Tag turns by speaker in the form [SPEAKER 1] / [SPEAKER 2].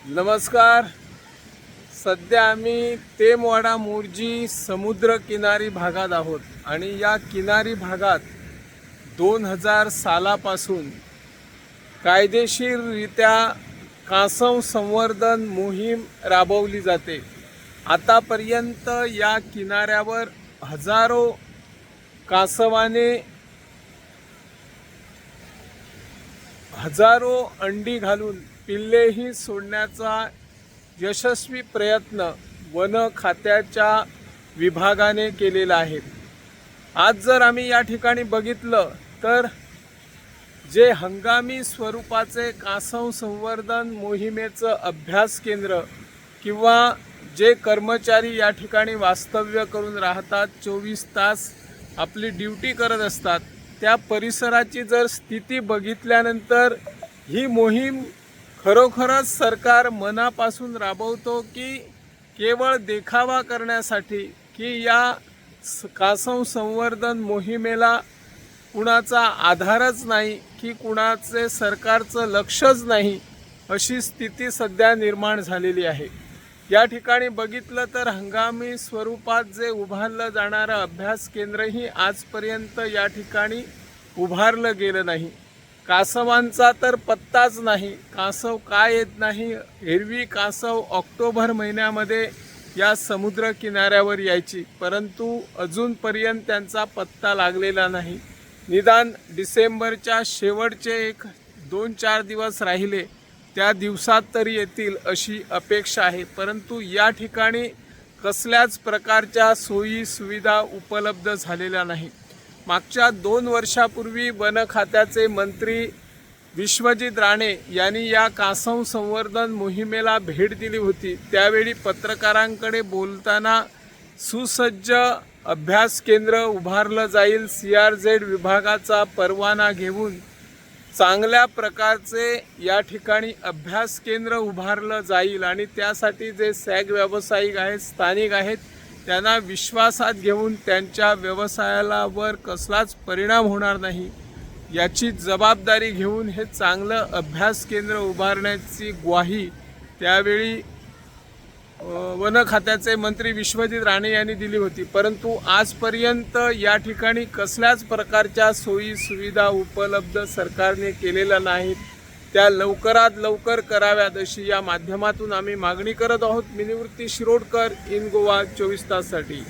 [SPEAKER 1] नमस्कार. सध्या आम्ही तेमवाडा मोर्जी समुद्र किनारी भागात आहोत आणि या किनारी भागात 2000 सालापासून कायदेशीररित्या कासव संवर्धन मोहीम राबवली जाते. आतापर्यंत या किनाऱ्यावर हजारो कासवाने हजारो अंडी घालून पिल्लेही सोडण्याचा यशस्वी प्रयत्न वन खात्याच्या विभागाने केलेला आहे. आज जर आम्ही या ठिकाणी बघितलं तर जे हंगामी स्वरूपाचे कासव संवर्धन मोहिमेचं अभ्यास केंद्र किंवा जे कर्मचारी या ठिकाणी वास्तव्य करून राहतात, 24 तास आपली ड्युटी करत असतात, त्या परिसराची जर स्थिती बघितल्यानंतर ही मोहीम खरोखरच सरकार मनापासून राबवतो की केवळ देखावा करण्यासाठी, की या कासव संवर्धन मोहिमेला कुणाचा आधारच नाही, की कुणाचे सरकारचं लक्षच नाही, अशी स्थिती सध्या निर्माण झालेली आहे. या ठिकाणी बघितलं तर हंगामी स्वरूपात जे उभारलं जाणारं अभ्यास केंद्रही आजपर्यंत या ठिकाणी उभारलं गेलं नाही. कासवांचा तर पत्ताच नाही. कासव काय येत नाही. एरवी कासव ऑक्टोबर महिन्यामध्ये या समुद्र किनाऱ्यावर यायची, परंतु अजूनपर्यंत त्यांचा पत्ता लागलेला नाही. निदान डिसेंबरच्या शेवटचे 1-2-4 दिवस राहिले, त्या दिवसात तरी येतील अशी अपेक्षा आहे. परंतु या ठिकाणी कसल्याच प्रकारच्या सोयी सुविधा उपलब्ध झालेल्या नाही. मागच्या 2 वर्षापूर्वी वन खात्याचे मंत्री विश्वजित राणे यांनी या कासव संवर्धन मोहिमेला भेट दिली होती. त्यावेळी पत्रकारांकडे बोलताना सुसज्ज अभ्यास केंद्र उभारलं जाईल, CRZ विभागाचा परवाना घेऊन चांगल्या प्रकारचे या ठिकाणी अभ्यास केंद्र उभारलं जाईल आणि त्यासाठी जे सॅग व्यावसायिक आहेत, स्थानिक आहेत, त्यांना विश्वासात घेऊन त्यांच्या व्यवसायावर कसलाच परिणाम होणार नाही याची जबाबदारी घेऊन हे चांगलं अभ्यास केंद्र उभारण्याची ग्वाही त्यावेळी वन खात्याचे मंत्री विश्वजित राणे यांनी दिली होती. परंतु आजपर्यंत या ठिकाणी कसल्याच प्रकारच्या सोयी सुविधा उपलब्ध सरकारने केलेल्या नाहीत. त्या लवकरात लवकर कराव्यात अशी या माध्यमातून आम्ही मागणी करत आहोत. मी निवृत्ती शिरोडकर, इन गोवा 24 ताससाठी.